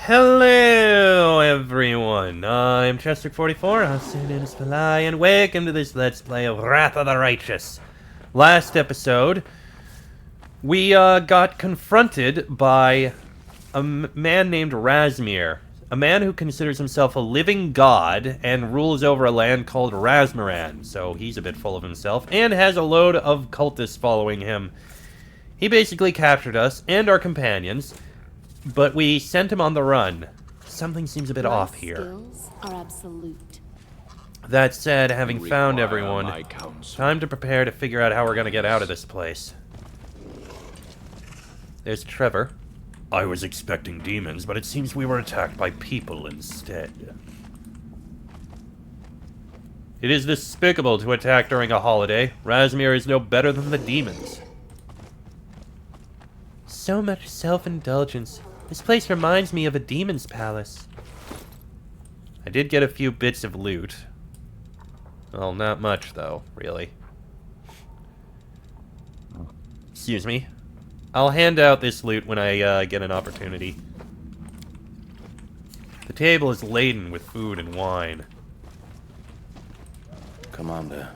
Hello, everyone. I'm Chester44, also known as Falai, and welcome to this Let's Play of Wrath of the Righteous. Last episode, we got confronted by a man named Razmir, a man who considers himself a living god and rules over a land called Razmaran, so he's a bit full of himself, and has a load of cultists following him. He basically captured us and our companions, but we sent him on the run. Something seems a bit off here. Skills are absolute. That said, having found everyone, time to prepare to figure out how we're gonna get out of this place. There's Trevor. I was expecting demons, but it seems we were attacked by people instead. It is despicable to attack during a holiday. Razmir is no better than the demons. So much self-indulgence. This place reminds me of a demon's palace. I did get a few bits of loot. Well, not much, though, really. Excuse me. I'll hand out this loot when I get an opportunity. The table is laden with food and wine. Commander,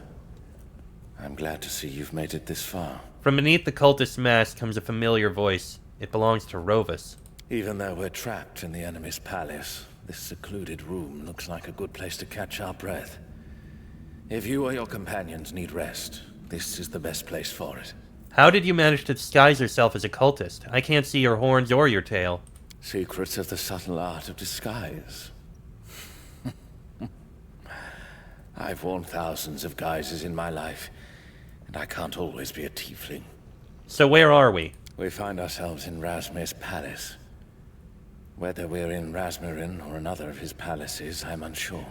I'm glad to see you've made it this far. From beneath the cultist mask comes a familiar voice. It belongs to Rovus. Even though we're trapped in the enemy's palace, this secluded room looks like a good place to catch our breath. If you or your companions need rest, this is the best place for it. How did you manage to disguise yourself as a cultist? I can't see your horns or your tail. Secrets of the subtle art of disguise. I've worn thousands of guises in my life, and I can't always be a tiefling. So where are we? We find ourselves in Razmir's palace. Whether we're in Razmarin or another of his palaces, I'm unsure.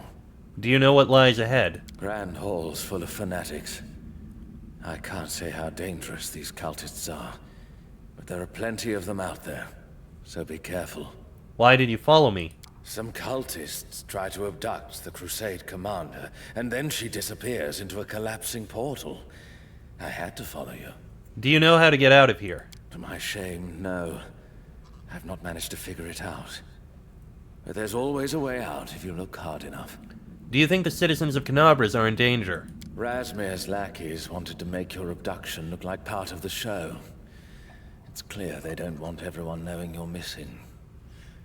Do you know what lies ahead? Grand halls full of fanatics. I can't say how dangerous these cultists are, but there are plenty of them out there, so be careful. Why did you follow me? Some cultists try to abduct the Crusade commander, and then she disappears into a collapsing portal. I had to follow you. Do you know how to get out of here? To my shame, no. I've not managed to figure it out. But there's always a way out if you look hard enough. Do you think the citizens of Canabras are in danger? Razmir's lackeys wanted to make your abduction look like part of the show. It's clear they don't want everyone knowing you're missing.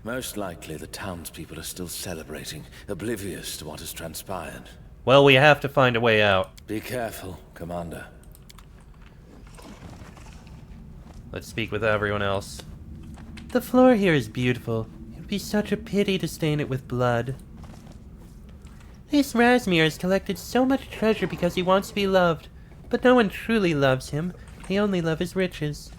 Most likely the townspeople are still celebrating, oblivious to what has transpired. Well, we have to find a way out. Be careful, Commander. Let's speak with everyone else. The floor here is beautiful. It would be such a pity to stain it with blood. This Razmir has collected so much treasure because he wants to be loved. But no one truly loves him. They only love his riches.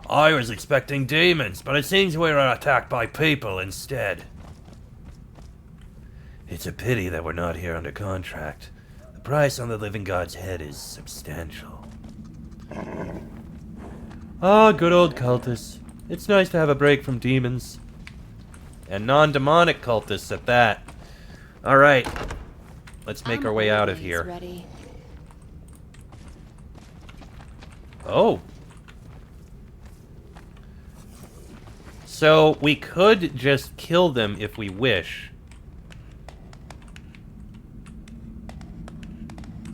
I was expecting demons, but it seems we were attacked by people instead. It's a pity that we're not here under contract. The price on the living god's head is substantial. Ah, good old cultists. It's nice to have a break from demons. And non-demonic cultists at that. Alright. Let's make our way out of here. Ready. Oh. So, we could just kill them if we wish.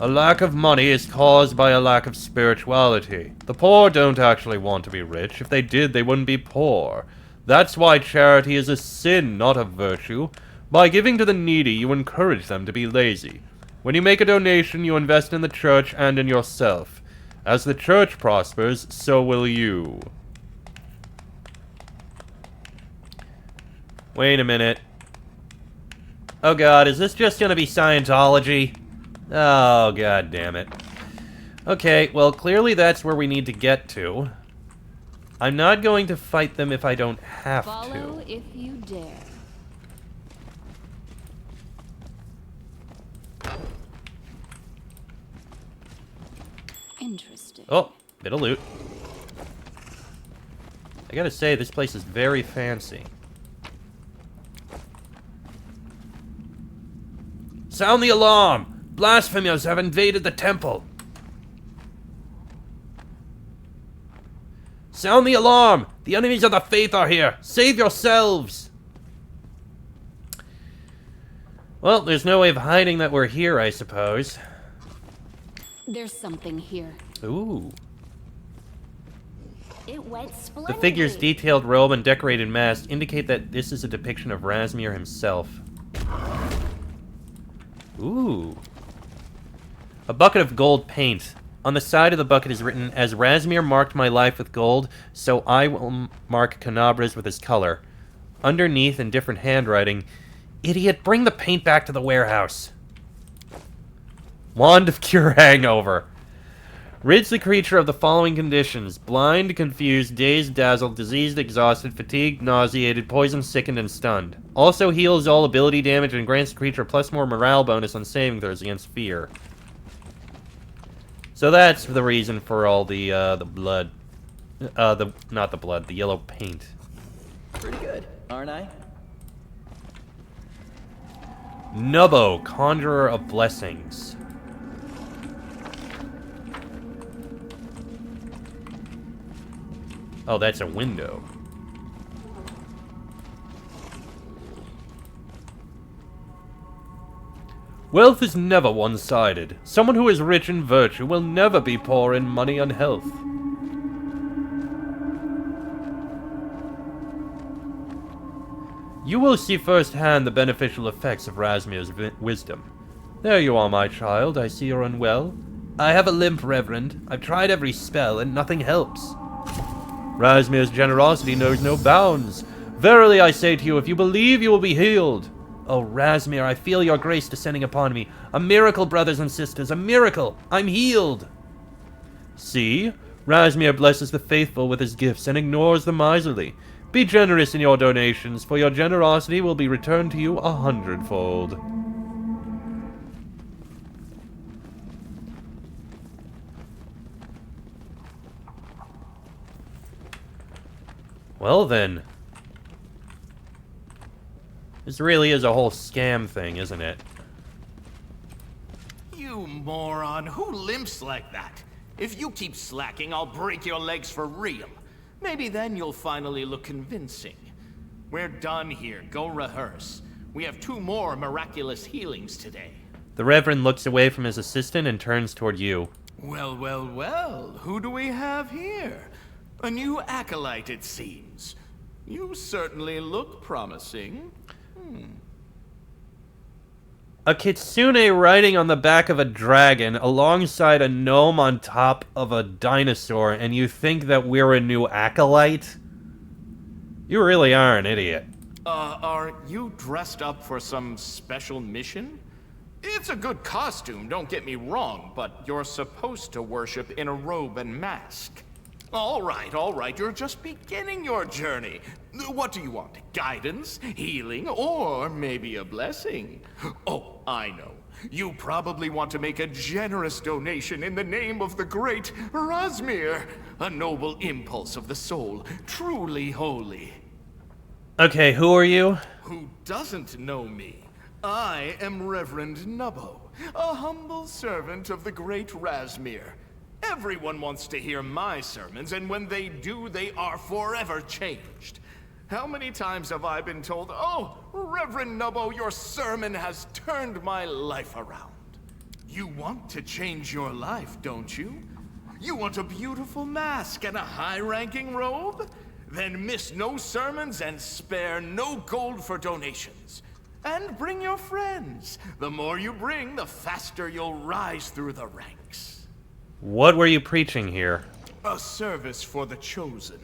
A lack of money is caused by a lack of spirituality. The poor don't actually want to be rich. If they did, they wouldn't be poor. That's why charity is a sin, not a virtue. By giving to the needy, you encourage them to be lazy. When you make a donation, you invest in the church and in yourself. As the church prospers, so will you. Wait a minute. Oh god, is this just gonna be Scientology? Oh, god damn it. Okay, well, clearly that's where we need to get to. I'm not going to fight them if I don't have Follow to. if you dare. Interesting. Oh, bit of loot. I gotta say, this place is very fancy. Sound the alarm! Blasphemers have invaded the temple! Sound the alarm! The enemies of the faith are here! Save yourselves! Well, there's no way of hiding that we're here, I suppose. There's something here. Ooh. It went The splendidly. figure's detailed robe and decorated mask indicate that this is a depiction of Razmir himself. Ooh. A bucket of gold paint. On the side of the bucket is written, "As Razmir marked my life with gold, so I will mark Kanabra's with his color." Underneath, in different handwriting, "Idiot, bring the paint back to the warehouse." Wand of Cure Hangover. Rids the creature of the following conditions: blind, confused, dazed, dazzled, diseased, exhausted, fatigued, nauseated, poisoned, sickened, and stunned. Also heals all ability damage and grants the creature plus more morale bonus on saving throws against fear. So that's the reason for all the blood. Not the blood, the yellow paint. Pretty good, aren't I? Nubbo, Conjurer of Blessings. Oh, that's a window. Wealth is never one-sided. Someone who is rich in virtue will never be poor in money and health. You will see firsthand the beneficial effects of Razmir's wisdom. There you are, my child. I see you're unwell. I have a limp, Reverend. I've tried every spell, and nothing helps. Razmir's generosity knows no bounds. Verily, I say to you, if you believe, you will be healed. Oh, Razmir, I feel your grace descending upon me. A miracle, brothers and sisters, a miracle! I'm healed! See? Razmir blesses the faithful with his gifts and ignores the miserly. Be generous in your donations, for your generosity will be returned to you 100-fold. Well then. This really is a whole scam thing, isn't it? You moron, who limps like that? If you keep slacking, I'll break your legs for real. Maybe then you'll finally look convincing. We're done here, go rehearse. We have 2 more miraculous healings today. The Reverend looks away from his assistant and turns toward you. Well, well, well, who do we have here? A new acolyte, it seems. You certainly look promising. A kitsune riding on the back of a dragon alongside a gnome on top of a dinosaur, and you think that we're a new acolyte? You really are an idiot. Are you dressed up for some special mission? It's a good costume, don't get me wrong, but you're supposed to worship in a robe and mask. All right, you're just beginning your journey. What do you want? Guidance, healing, or maybe a blessing? Oh, I know. You probably want to make a generous donation in the name of the great Razmir, a noble impulse of the soul, truly holy. Okay, who are you? Who doesn't know me? I am Reverend Nubbo, a humble servant of the great Razmir. Everyone wants to hear my sermons, and when they do, they are forever changed. How many times have I been told, "Oh, Reverend Nubbo, your sermon has turned my life around"? You want to change your life, don't you? You want a beautiful mask and a high-ranking robe? Then miss no sermons and spare no gold for donations. And bring your friends. The more you bring, the faster you'll rise through the ranks. What were you preaching here? A service for the chosen.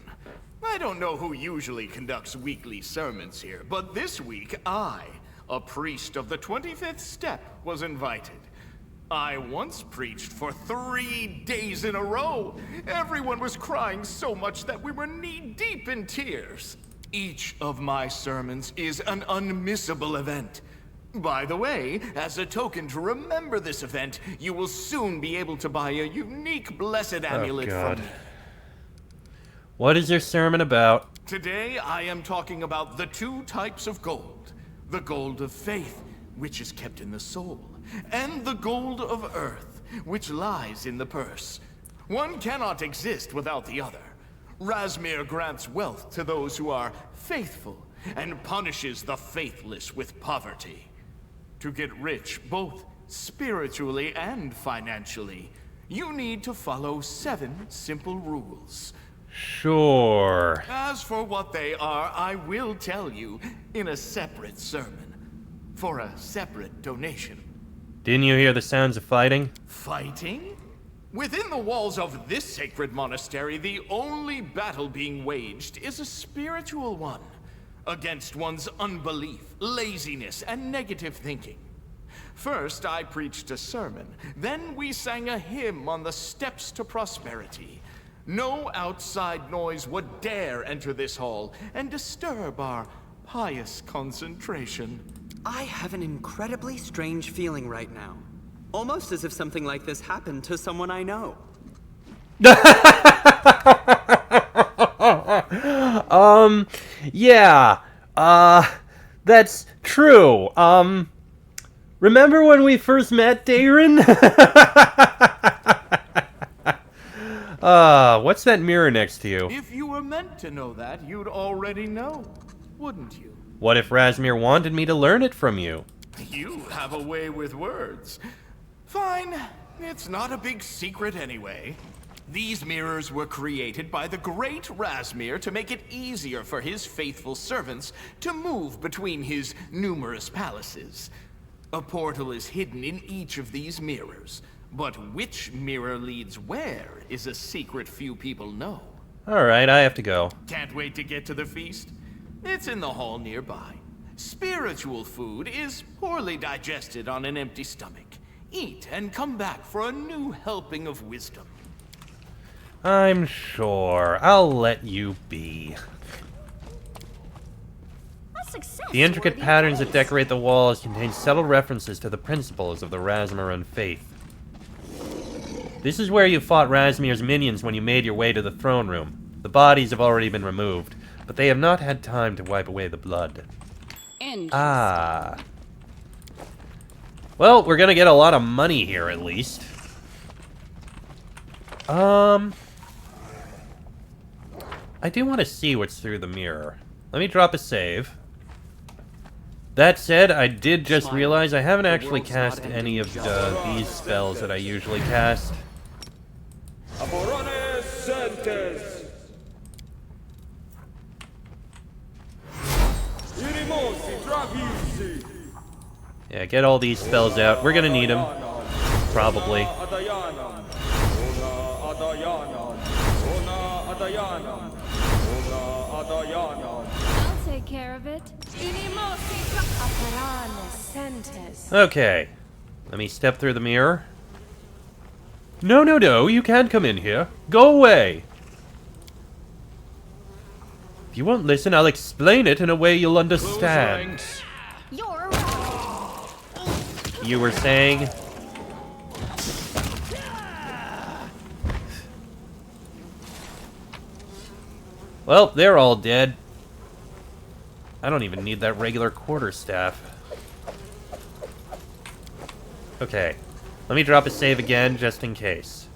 I don't know who usually conducts weekly sermons here, but this week I, a priest of the 25th step, was invited. I once preached for 3 days in a row. Everyone was crying so much that we were knee-deep in tears. Each of my sermons is an unmissable event. By the way, as a token to remember this event, you will soon be able to buy a unique blessed amulet from me. What is your sermon about? Today, I am talking about the 2 types of gold. The gold of faith, which is kept in the soul, and the gold of earth, which lies in the purse. One cannot exist without the other. Razmir grants wealth to those who are faithful and punishes the faithless with poverty. To get rich, both spiritually and financially, you need to follow 7 simple rules. Sure. As for what they are, I will tell you in a separate sermon, for a separate donation. Didn't you hear the sounds of fighting? Fighting? Within the walls of this sacred monastery, the only battle being waged is a spiritual one, against one's unbelief, laziness, and negative thinking. First, I preached a sermon. Then we sang a hymn on the steps to prosperity. No outside noise would dare enter this hall and disturb our pious concentration. I have an incredibly strange feeling right now. Almost as if something like this happened to someone I know. Yeah. That's true. Remember when we first met, Darren? What's that mirror next to you? If you were meant to know that, you'd already know, wouldn't you? What if Razmir wanted me to learn it from you? You have a way with words. Fine, it's not a big secret anyway. These mirrors were created by the great Razmir to make it easier for his faithful servants to move between his numerous palaces. A portal is hidden in each of these mirrors, but which mirror leads where is a secret few people know. Alright, I have to go. Can't wait to get to the feast? It's in the hall nearby. Spiritual food is poorly digested on an empty stomach. Eat and come back for a new helping of wisdom. I'm sure. I'll let you be. A success The intricate worthy patterns of that praise. decorate the walls contain subtle references to the principles of the Razmiran faith. This is where you fought Razmir's minions when you made your way to the throne room. The bodies have already been removed, but they have not had time to wipe away the blood. Ah. Well, we're gonna get a lot of money here, at least. I do want to see what's through the mirror. Let me drop a save. That said, I did just realize I haven't actually cast any of these spells that I usually cast. Yeah, get all these spells out. We're gonna need them. Probably. I'll take care of it. Okay. Let me step through the mirror. No, no, no, you can't come in here. Go away. If you won't listen, I'll explain it in a way you'll understand. You're right. You were saying? Well, they're all dead. I don't even need that regular quarterstaff. Okay. Let me drop a save again, just in case.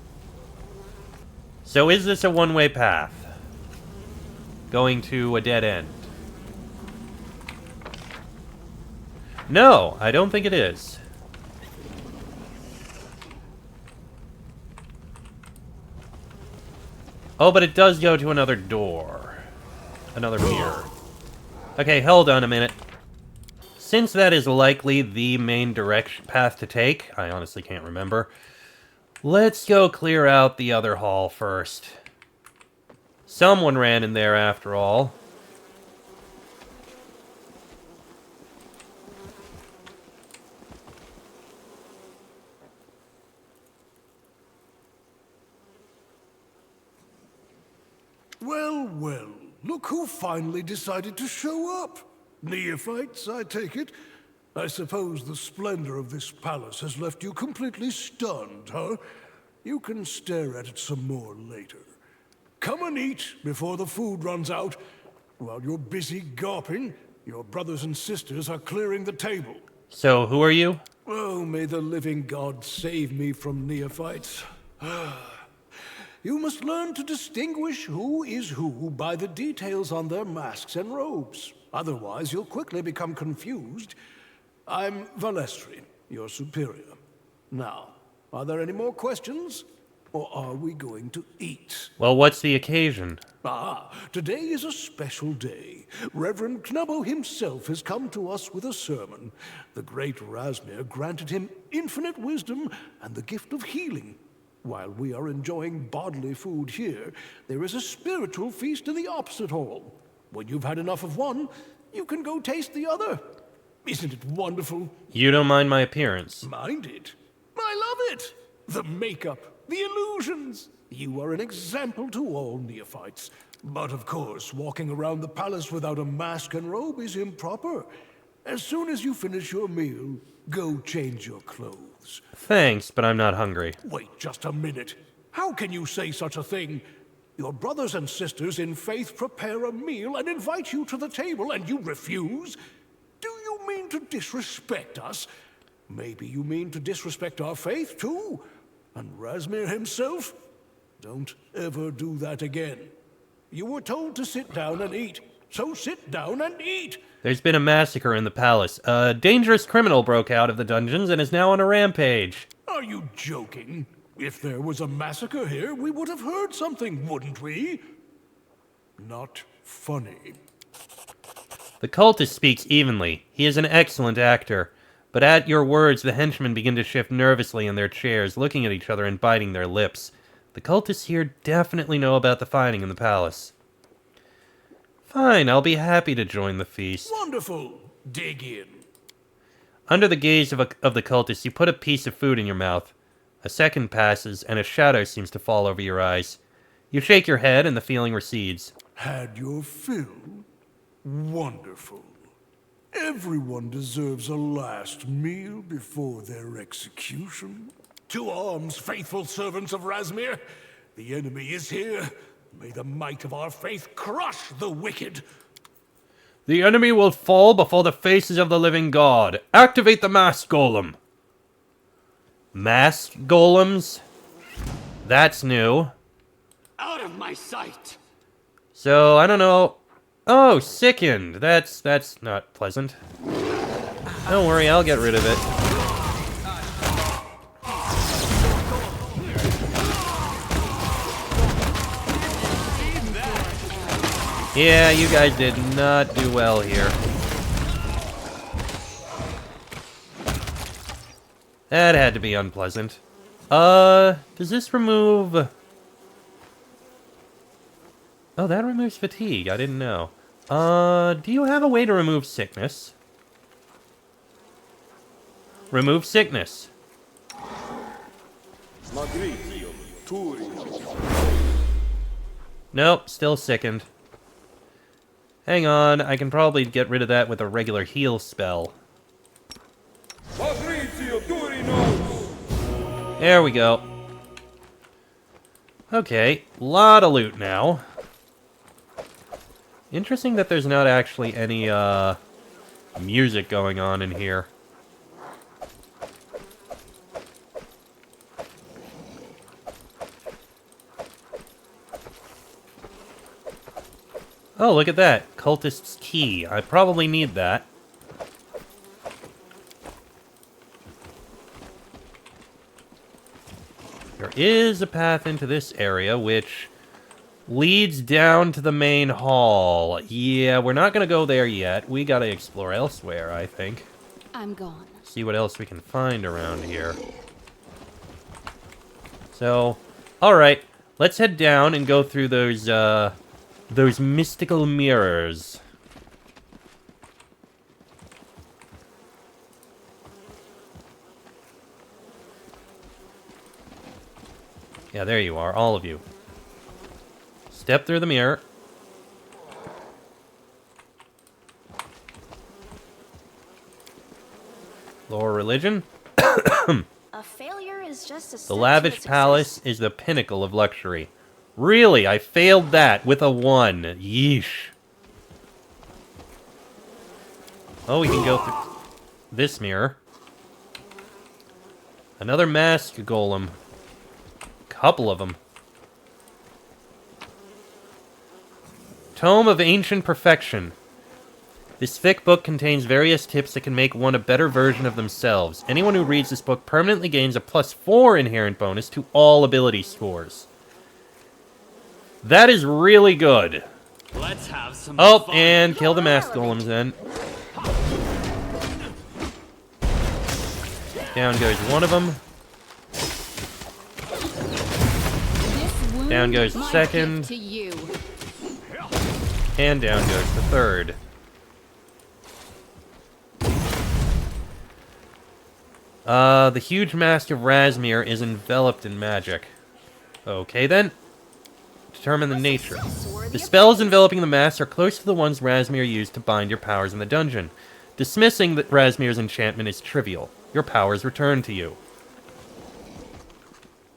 So is this a one-way path? Going to a dead end? No, I don't think it is. Oh, but it does go to another door. Another mirror. Okay, hold on a minute. Since that is likely the main direction path to take, I honestly can't remember. Let's go clear out the other hall first. Someone ran in there after all. Well, well, look who finally decided to show up. Neophytes, I take it. I suppose the splendor of this palace has left you completely stunned, huh? You can stare at it some more later. Come and eat before the food runs out. While you're busy gawping, your brothers and sisters are clearing the table. So, who are you? Oh, may the living God save me from neophytes. You must learn to distinguish who is who by the details on their masks and robes. Otherwise, you'll quickly become confused. I'm Valestri, your superior. Now, are there any more questions? Or are we going to eat? Well, what's the occasion? Today is a special day. Reverend Knubbo himself has come to us with a sermon. The great Razmir granted him infinite wisdom and the gift of healing. While we are enjoying bodily food here, there is a spiritual feast in the opposite hall. When you've had enough of one, you can go taste the other. Isn't it wonderful? You don't mind my appearance? Mind it. I love it. The makeup, the illusions. You are an example to all neophytes. But of course, walking around the palace without a mask and robe is improper. As soon as you finish your meal, go change your clothes. Thanks, but I'm not hungry. Wait just a minute. How can you say such a thing? Your brothers and sisters in faith prepare a meal and invite you to the table, and you refuse? Do you mean to disrespect us? Maybe you mean to disrespect our faith, too? And Razmir himself? Don't ever do that again. You were told to sit down and eat, so sit down and eat! There's been a massacre in the palace. A dangerous criminal broke out of the dungeons and is now on a rampage. Are you joking? If there was a massacre here, we would have heard something, wouldn't we? Not funny. The cultist speaks evenly. He is an excellent actor. But at your words, the henchmen begin to shift nervously in their chairs, looking at each other and biting their lips. The cultists here definitely know about the fighting in the palace. Fine, I'll be happy to join the feast. Wonderful. Dig in. Under the gaze of the cultists, you put a piece of food in your mouth. A second passes, and a shadow seems to fall over your eyes. You shake your head, and the feeling recedes. Had your fill? Wonderful. Everyone deserves a last meal before their execution. To arms, faithful servants of Razmir. The enemy is here. May the might of our faith crush the wicked. The enemy will fall before the faces of the living god. Activate the mass golem. Mass golems? That's new. Out of my sight! So, I don't know. Oh, sickened. That's not pleasant. Don't worry, I'll get rid of it. Yeah, you guys did not do well here. That had to be unpleasant. Does this remove... Oh, that removes fatigue. I didn't know. Do you have a way to remove sickness? Remove sickness. Nope, still sickened. Hang on, I can probably get rid of that with a regular heal spell. There we go. Okay, lot of loot now. Interesting that there's not actually any, music going on in here. Oh, look at that. Cultist's key. I probably need that. There is a path into this area, which leads down to the main hall. Yeah, we're not going to go there yet. We got to explore elsewhere, I think. I'm gone. See what else we can find around here. So, alright. Let's head down and go through those mystical mirrors. Yeah, there you are, all of you. Step through the mirror. Lower religion. A failure is just a step The to lavish success. palace is the pinnacle of luxury. Really, I failed that with a 1. Yeesh. Oh, we can go through this mirror. Another mask golem. Couple of them. Tome of Ancient Perfection. This thick book contains various tips that can make one a better version of themselves. Anyone who reads this book permanently gains a +4 inherent bonus to all ability scores. That is really good. Let's have some Oh, fun. and kill the mask golems then. Down goes one of them. This wound Down goes is the my second. gift to you. And down goes the third. The huge mask of Razmir is enveloped in magic. Okay then. Determine the nature. The spells enveloping the mask are close to the ones Razmir used to bind your powers in the dungeon. Dismissing that Razmir's enchantment is trivial. Your powers return to you.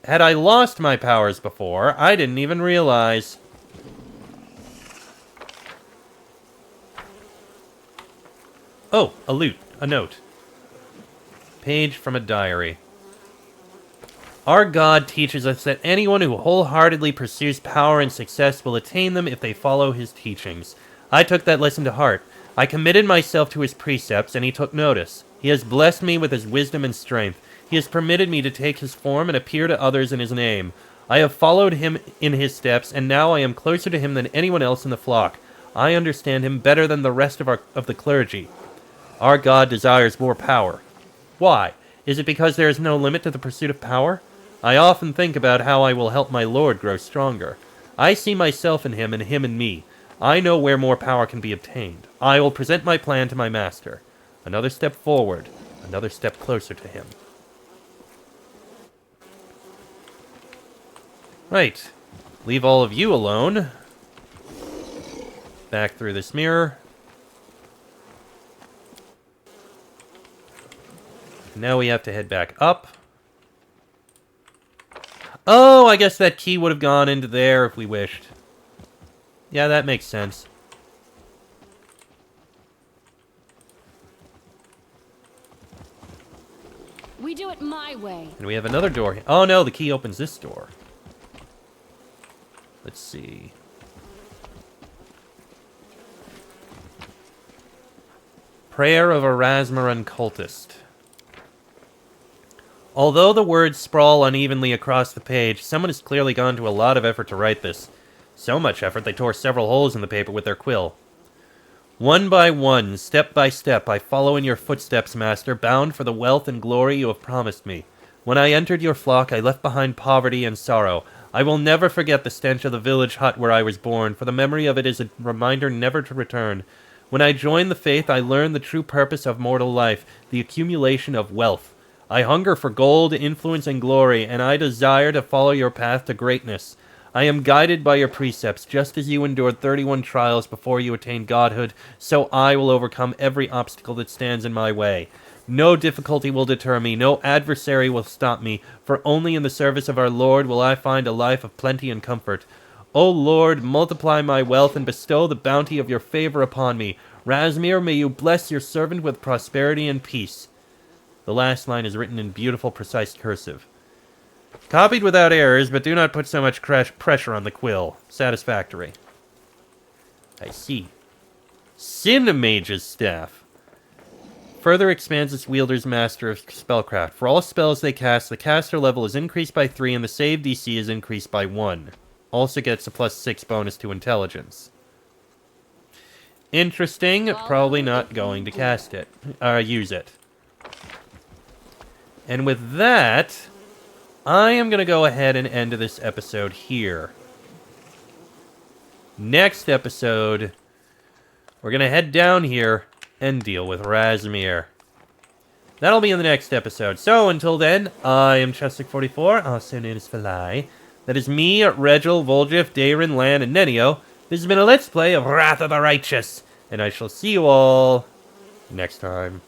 Had I lost my powers before, I didn't even realize. Oh, a note. Page from a diary. Our God teaches us that anyone who wholeheartedly pursues power and success will attain them if they follow his teachings. I took that lesson to heart. I committed myself to his precepts, and he took notice. He has blessed me with his wisdom and strength. He has permitted me to take his form and appear to others in his name. I have followed him in his steps, and now I am closer to him than anyone else in the flock. I understand him better than the rest of the clergy. Our God desires more power. Why? Is it because there is no limit to the pursuit of power? I often think about how I will help my Lord grow stronger. I see myself in him and him in me. I know where more power can be obtained. I will present my plan to my master. Another step forward, another step closer to him. Right. Leave all of you alone. Back through this mirror. Now we have to head back up. Oh, I guess that key would have gone into there if we wished. Yeah, that makes sense. We do it my way. And we have another door here. Oh no, the key opens this door. Let's see. Prayer of a Razmaran cultist. Although the words sprawl unevenly across the page, someone has clearly gone to a lot of effort to write this. So much effort they tore several holes in the paper with their quill. One by one, step by step, I follow in your footsteps, Master, bound for the wealth and glory you have promised me. When I entered your flock, I left behind poverty and sorrow. I will never forget the stench of the village hut where I was born, for the memory of it is a reminder never to return. When I joined the faith, I learned the true purpose of mortal life, the accumulation of wealth. I hunger for gold, influence, and glory, and I desire to follow your path to greatness. I am guided by your precepts, just as you endured 31 trials before you attained godhood, so I will overcome every obstacle that stands in my way. No difficulty will deter me, no adversary will stop me, for only in the service of our Lord will I find a life of plenty and comfort. O Lord, multiply my wealth and bestow the bounty of your favor upon me. Razmir, may you bless your servant with prosperity and peace. The last line is written in beautiful, precise cursive. Copied without errors, but do not put so much pressure on the quill. Satisfactory. I see. Cinemage's staff. Further expands its wielder's master of spellcraft. For all spells they cast, the caster level is increased by 3 and the save DC is increased by 1. Also gets a +6 bonus to intelligence. Interesting. Probably not going to cast it. Use it. And with that, I am going to go ahead and end this episode here. Next episode, we're going to head down here and deal with Razmir. That'll be in the next episode. So, until then, I am Chestic44, also known as Falai. That is me, Regil, Voljif, Darin, Lan, and Nenio. This has been a Let's Play of Wrath of the Righteous, and I shall see you all next time.